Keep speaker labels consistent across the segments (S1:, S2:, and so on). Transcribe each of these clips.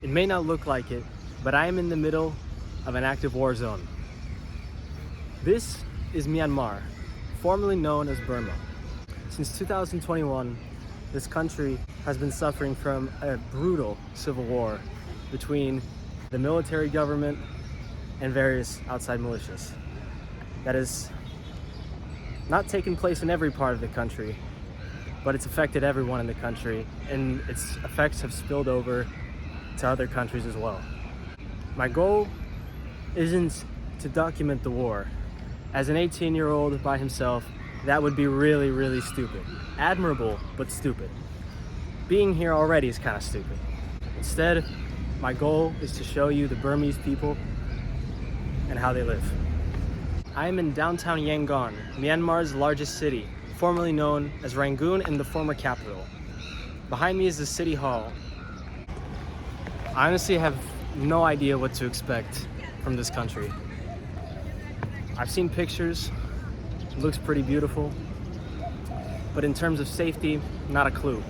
S1: It may not look like it, but I am in the middle of an active war zone. This is Myanmar, formerly known as Burma. Since 2021, this country has been suffering from a brutal civil war between the military government and various outside militias. That has not taken place in every part of the country, but it's affected everyone in the country, and its effects have spilled over to other countries as well. My goal isn't to document the war. As an 18-year-old by himself, that would be really, really stupid. Admirable, but stupid. Being here already is kind of stupid. Instead, my goal is to show you the Burmese people and how they live. I am in downtown Yangon, Myanmar's largest city, formerly known as Rangoon and the former capital. Behind me is the city hall. I honestly have no idea what to expect from this country. I've seen pictures, it looks pretty beautiful, but in terms of safety, not a clue.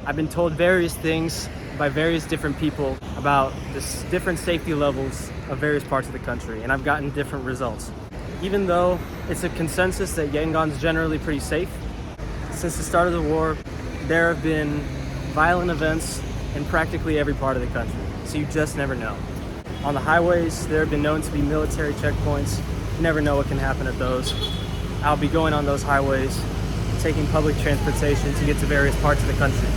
S1: I've been told various things by various different people about the different safety levels of various parts of the country, and I've gotten different results. Even though it's a consensus that Yangon's generally pretty safe, since the start of the war, there have been violent events in practically every part of the country, so you just never know. On the highways, there have been known to be military checkpoints. You never know what can happen at those. I'll be going on those highways, taking public transportation to get to various parts of the country.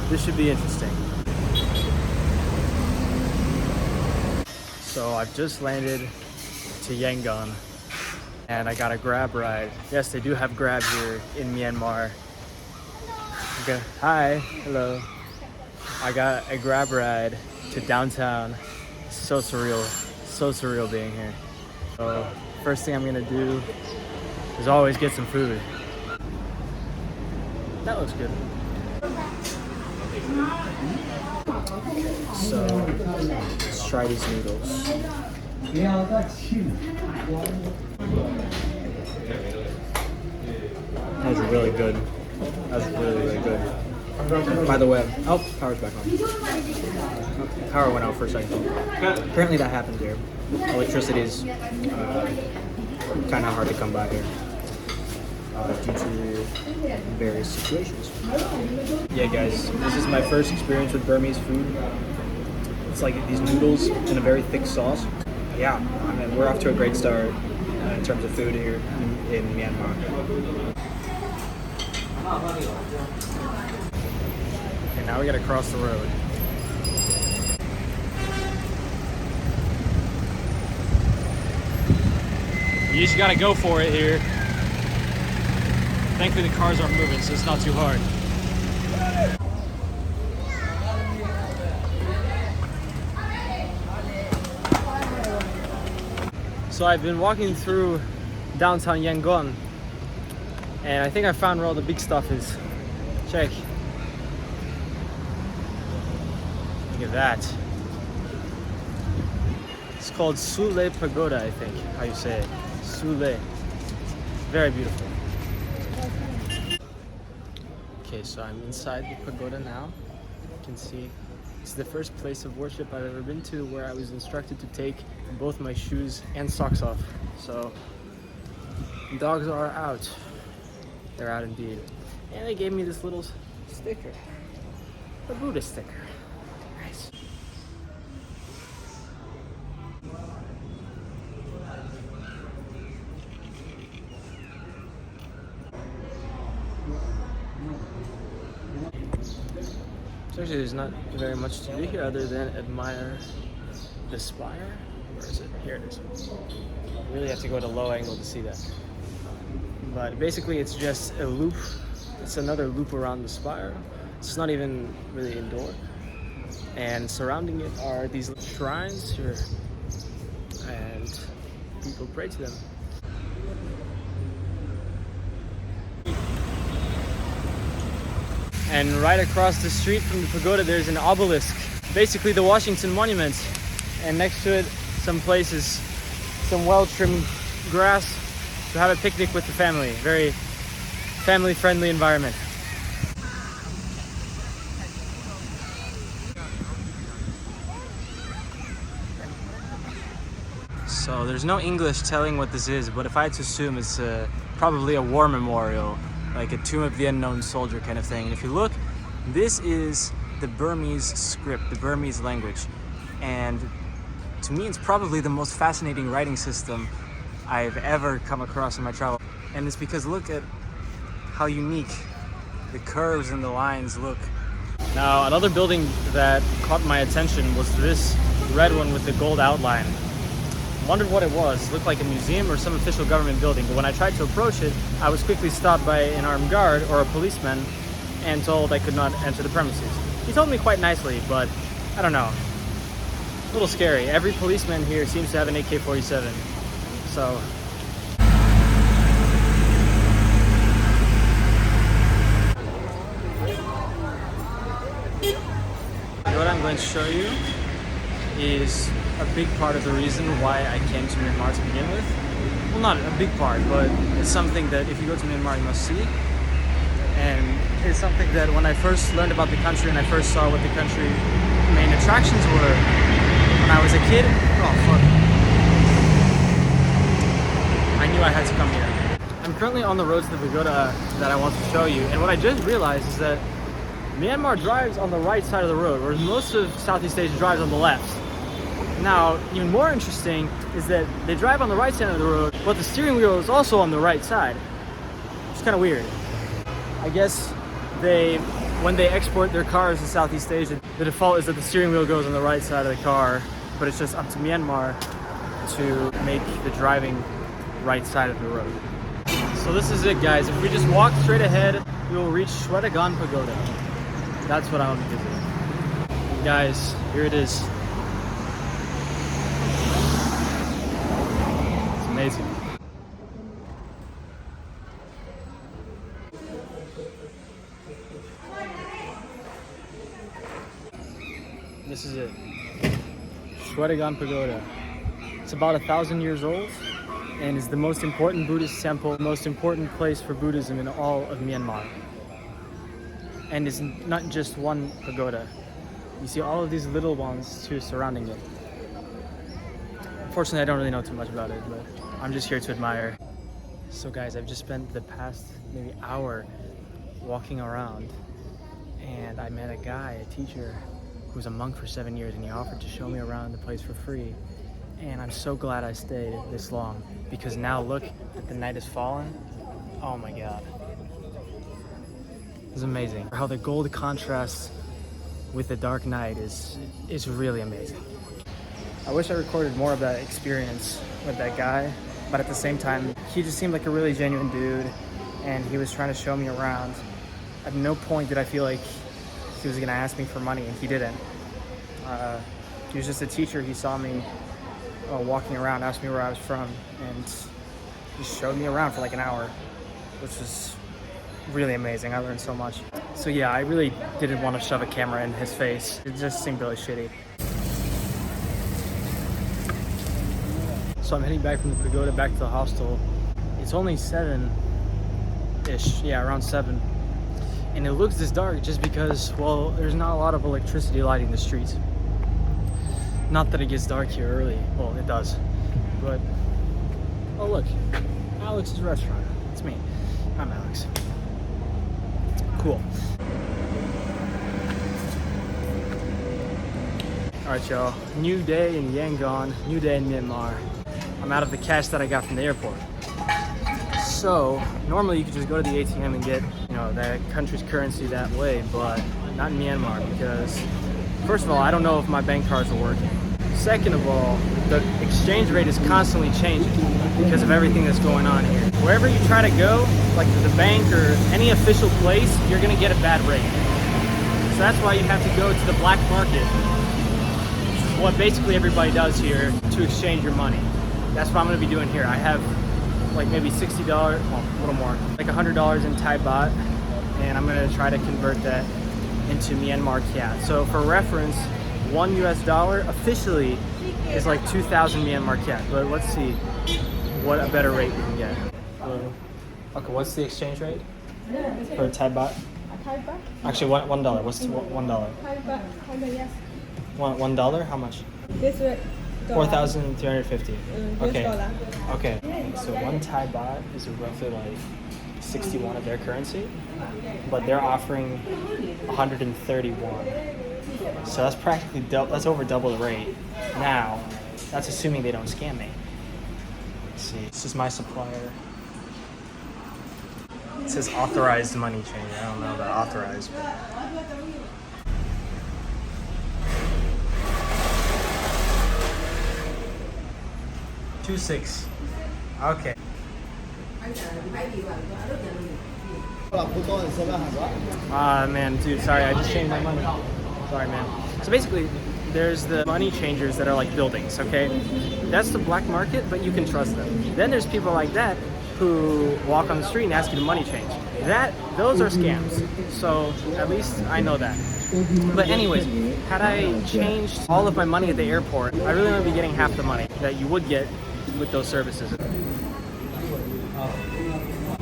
S1: This should be interesting. So I've just landed to Yangon, and I got a Grab ride. Yes, they do have Grab here in Myanmar. Okay. Hi, hello. I got a Grab ride to downtown. So surreal being here. So first thing I'm gonna do is always get some food. That looks good. So let's try these noodles. That was really good. That was really good. By the way, oh, power's back on. Power went out for a second. Apparently that happened here. Electricity is kind of hard to come by here due to various situations. Yeah, guys, this is my first experience with Burmese food. It's like these noodles in a very thick sauce. Yeah, I mean, we're off to a great start in terms of food here in Myanmar. Okay, now we gotta cross the road. You just gotta go for it here. Thankfully the cars aren't moving, so it's not too hard. So I've been walking through downtown Yangon, and I think I found where all the big stuff is. Check. Look at that. It's called Shwedagon Pagoda, I think, how you say it. Sule. Very beautiful. Okay, so I'm inside the pagoda now. You can see it's the first place of worship I've ever been to where I was instructed to take both my shoes and socks off. So, dogs are out. They're out indeed. And they gave me this little sticker. A Buddha sticker. Nice. So actually there's not very much to do here other than admire the spire. Where is it? Here it is. You really have to go at a low angle to see that. But basically it's just a loop. It's another loop around the spire. It's not even really indoor. And surrounding it are these shrines here. And people pray to them. And right across the street from the pagoda, there's an obelisk, basically the Washington Monument. And next to it, some places, some well-trimmed grass to have a picnic with the family. Very family-friendly environment. So there's no English telling what this is, but if I had to assume, it's probably a war memorial, like a tomb of the unknown soldier kind of thing. And if you look, this is the Burmese script, the Burmese language. And to me, it's probably the most fascinating writing system I've ever come across in my travel. And it's because look at how unique the curves and the lines look. Now, another building that caught my attention was this red one with the gold outline. Wondered what it was. It looked like a museum or some official government building, but when I tried to approach it, I was quickly stopped by an armed guard or a policeman and told I could not enter the premises. He told me quite nicely, but I don't know. A little scary. Every policeman here seems to have an AK-47. So what I'm going to show you is a big part of the reason why I came to Myanmar to begin with. Well, not a big part, but it's something that if you go to Myanmar, you must see. And it's something that when I first learned about the country and I first saw what the country main attractions were when I was a kid, oh fuck, I knew I had to come here. I'm currently on the road to the pagoda that I want to show you, and what I just realized is that Myanmar drives on the right side of the road, whereas most of Southeast Asia drives on the left. Now, even more interesting is that they drive on the right side of the road, but the steering wheel is also on the right side. It's kind of weird. I guess when they export their cars to Southeast Asia, the default is that the steering wheel goes on the right side of the car, but it's just up to Myanmar to make the driving right side of the road. So this is it, guys. If we just walk straight ahead, we will reach Shwedagon Pagoda. That's what I want to visit. And guys, here it is. It's amazing. This is it. Shwedagon Pagoda. It's about 1,000 years old and is the most important Buddhist temple, the most important place for Buddhism in all of Myanmar. And it's not just one pagoda. You see all of these little ones too surrounding it. Unfortunately, I don't really know too much about it, but I'm just here to admire. So guys, I've just spent the past maybe hour walking around, and I met a guy, a teacher, who was a monk for 7 years, and he offered to show me around the place for free. And I'm so glad I stayed this long, because now look that the night has fallen. Oh my God. It's amazing. How the gold contrasts with the dark night is really amazing. I wish I recorded more of that experience with that guy, but at the same time, he just seemed like a really genuine dude, and he was trying to show me around. At no point did I feel like he was gonna ask me for money, and he didn't. He was just a teacher. He saw me walking around, asked me where I was from, and he showed me around for like an hour, which was really amazing. I learned so much. So yeah, I really didn't want to shove a camera in his face. It just seemed really shitty. So I'm heading back from the pagoda back to the hostel. It's only 7-ish, yeah, around 7. And it looks this dark just because, well, there's not a lot of electricity lighting the streets. Not that it gets dark here early. Well, it does. But, oh look, Alex's restaurant. It's me. I'm Alex. Cool. Alright y'all, new day in Yangon, new day in Myanmar. I'm out of the cash that I got from the airport. So, normally you could just go to the ATM and get, that country's currency that way, but not in Myanmar because, first of all, I don't know if my bank cards are working. Second of all, the exchange rate is constantly changing because of everything that's going on here. Wherever you try to go, like to the bank or any official place, you're gonna get a bad rate. So that's why you have to go to the black market, which is what basically everybody does here to exchange your money. That's what I'm gonna be doing here. I have like maybe $60, well, a little more, like $100 in Thai baht, and I'm gonna try to convert that into Myanmar kyat. So for reference, $1 US officially is like 2,000 Myanmar kyat, but let's see what a better rate we can get. Okay, what's the exchange rate for Thai baht?
S2: Thai baht?
S1: Actually, $1. What's $1?
S2: Thai baht, yes.
S1: $1? How much?
S2: This way,
S1: 4,350.
S2: 多
S1: Okay.
S2: 少了？
S1: Okay. So one Thai baht is roughly like 61 of their currency, but they're offering 131. So that's practically that's over double the rate. Now, that's assuming they don't scam me. Let's see. This is my supplier. It says authorized money change. I don't know about authorized, but... $2.6. Okay. Man, dude, sorry, I just changed my money. Sorry, man. So basically, there's the money changers that are like buildings, okay? That's the black market, but you can trust them. Then there's people like that who walk on the street and ask you to money change. Those are scams. So at least I know that. But anyways, had I changed all of my money at the airport, I really would be getting half the money that you would get with those services.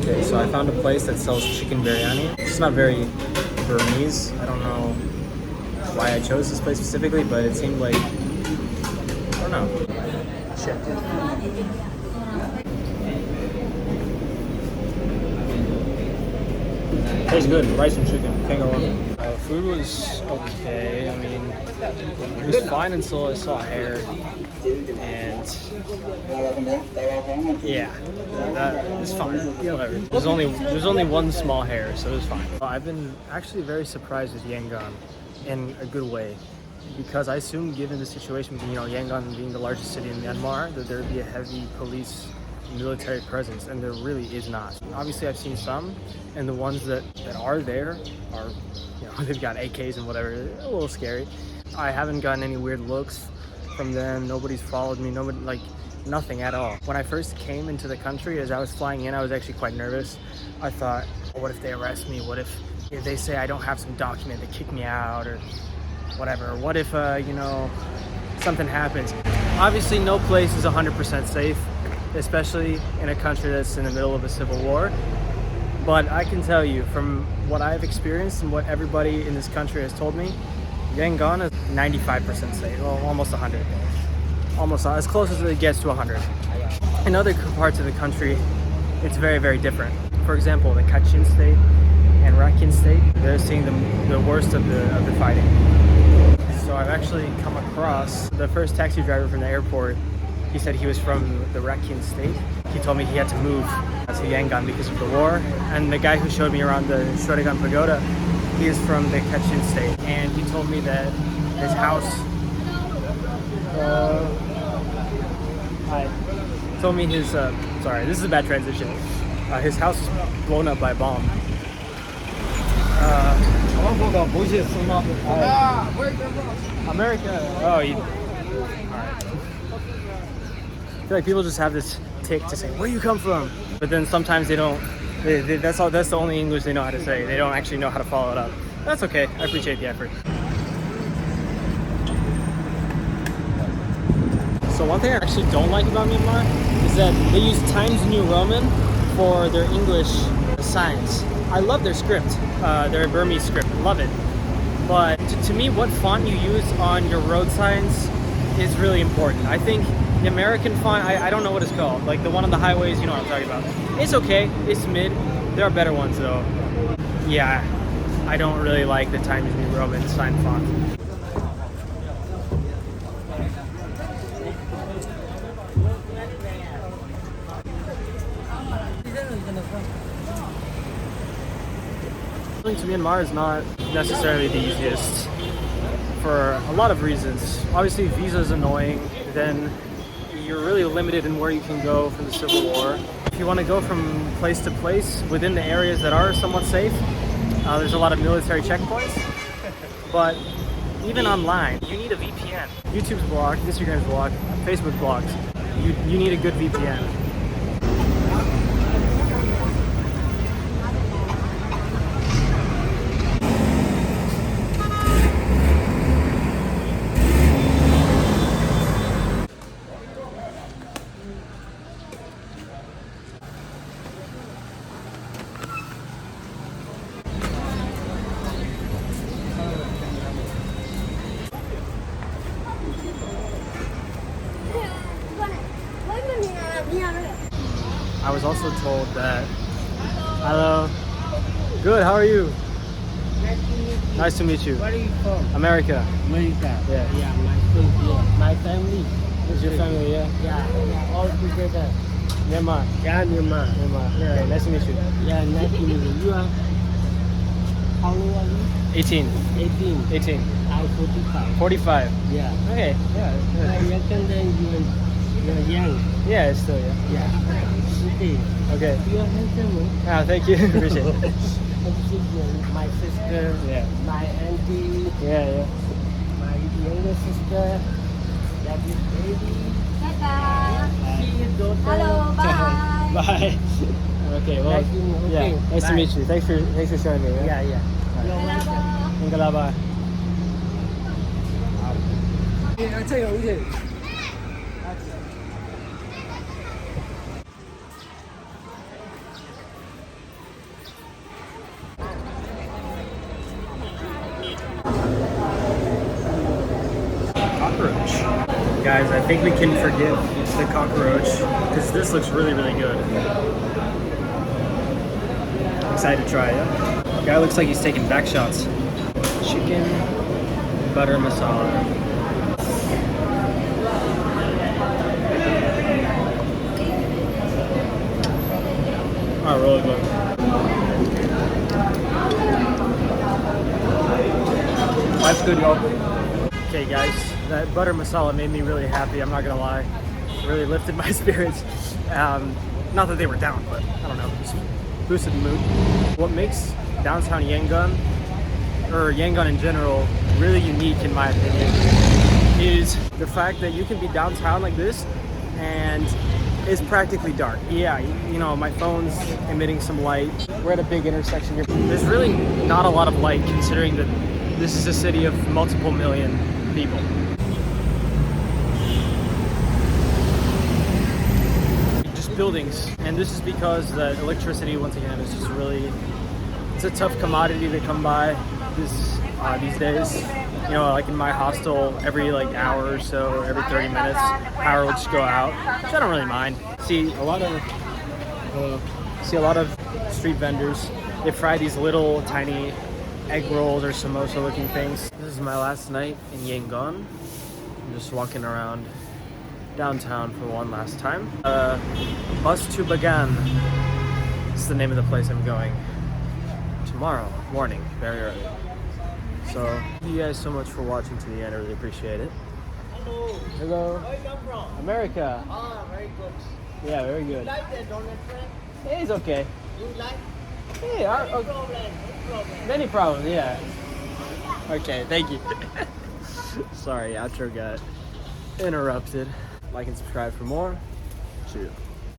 S1: Okay, so I found a place that sells chicken biryani. It's not very Burmese. I don't know why I chose this place specifically, but it seemed like, I don't know. Shit. Tastes good, rice and chicken, can't go wrong. Food was okay. I mean, it was fine until I saw hair, and yeah, that was fine. Whatever. There's only one small hair, so it was fine. I've been actually very surprised with Yangon, in a good way, because I assumed, given the situation, Yangon being the largest city in Myanmar, that there would be a heavy police military presence, and there really is not. Obviously, I've seen some, and the ones that are there are, they've got AKs and whatever. They're a little scary. I haven't gotten any weird looks from them. Nobody's followed me. Nobody, like, nothing at all. When I first came into the country, as I was flying in, I was actually quite nervous. I thought, what if they arrest me? What if they say I don't have some document, they kick me out, or whatever? What if, something happens? Obviously, no place is 100% safe, especially in a country that's in the middle of a civil war. But I can tell you, from what I've experienced and what everybody in this country has told me, Yangon is 95% safe, well, almost 100. Almost as close as it gets to 100. In other parts of the country, it's very, very different. For example, the Kachin state and Rakhine state, they're seeing the worst of the fighting. So I've actually come across the first taxi driver from the airport. He said he was from the Rakhine state. He told me he had to move to Yangon because of the war. And the guy who showed me around the Shwedagon Pagoda, he is from the Kachin state. And he told me that his house, told me his, sorry, this is a bad transition. His house was blown up by a bomb. America. Oh, alright. I feel like people just have this tick to say, where you come from? But then sometimes they don't, that's the only English they know how to say. They don't actually know how to follow it up. That's okay, I appreciate the effort. So one thing I actually don't like about Myanmar is that they use Times New Roman for their English signs. I love their script, their Burmese script, love it. But to me, what font you use on your road signs is really important. I think the American font, I don't know what it's called, like the one on the highways, you know what I'm talking about. It's okay, it's mid. There are better ones though. Yeah, I don't really like the Times New Roman sign font. Traveling to Myanmar is not necessarily the easiest for a lot of reasons. Obviously, visa is annoying. Then you're really limited in where you can go for the Civil War. If you want to go from place to place within the areas that are somewhat safe, there's a lot of military checkpoints. But even online, you need a VPN. YouTube's blocked, Instagram's blocked, Facebook blocked. You need a good VPN. I was also told that. Hello. Good. How are you? Nice to meet you.
S2: Where are you from?
S1: America.
S2: America.
S1: Yeah.
S2: Yeah, my friends here. My family.
S1: Who's your family? Yeah.
S2: Yeah, all together.
S1: Myanmar.
S2: Yeah, Myanmar.
S1: Myanmar.
S2: Yeah.
S1: Okay. Nice to meet you.
S2: Yeah, nice to meet you. You are, how old are you?
S1: 18.
S2: 18.
S1: 18.
S2: I'm 45.
S1: 45.
S2: Yeah.
S1: Okay. Yeah.
S2: You can then you're young.
S1: Yeah. It's still yeah.
S2: Yeah. Okay.
S1: Okay.
S2: You are handsome.
S1: Ah, thank you. Appreciate it.
S2: My sister.
S1: Yeah.
S2: My auntie.
S1: Yeah.
S2: My younger sister. That is baby. She is daughter.
S3: Hello,
S1: Yeah.
S3: bye.
S1: Bye. Okay. Well.
S2: Okay,
S1: Yeah. Nice to
S2: bye.
S1: meet you. Thanks for showing me.
S2: Yeah, yeah.
S1: Bye.
S2: You're welcome.
S1: Ingalaba. Cockroach. Guys, I think we can forgive the cockroach because this looks really, really good. Excited to try it. Guy looks like he's taking back shots. Chicken butter masala. Oh, really good. That's good, y'all. Okay, guys, that butter masala made me really happy. I'm not gonna lie, it really lifted my spirits. Not that they were down, but I don't know, just boosted the mood. What makes downtown Yangon, or Yangon in general, really unique in my opinion, is the fact that you can be downtown like this and it's practically dark. Yeah, you know, my phone's emitting some light. We're at a big intersection here. There's really not a lot of light considering that this is a city of multiple million people. Just buildings. And this is because the electricity, once again, is just really, it's a tough commodity to come by these days. You know, like in my hostel, every like hour or so, every 30 minutes, power will just go out, which I don't really mind. See a lot of street vendors. They fry these little tiny egg rolls or samosa looking things. This is my last night in Yangon. I'm just walking around downtown for one last time. Bus to Bagan. It's the name of the place I'm going tomorrow morning, very early. So thank you guys so much for watching to the end. I really appreciate it.
S2: Hello.
S1: Hello.
S2: Where you come from?
S1: America.
S2: Ah, very good.
S1: Yeah, very good.
S2: You like the Donald Trump?
S1: Hey, it's okay.
S2: You like?
S1: Hey,
S2: No problem. No problem.
S1: any problem, yeah. Okay, thank you. Sorry, outro got interrupted. Like and subscribe for more. Cheers.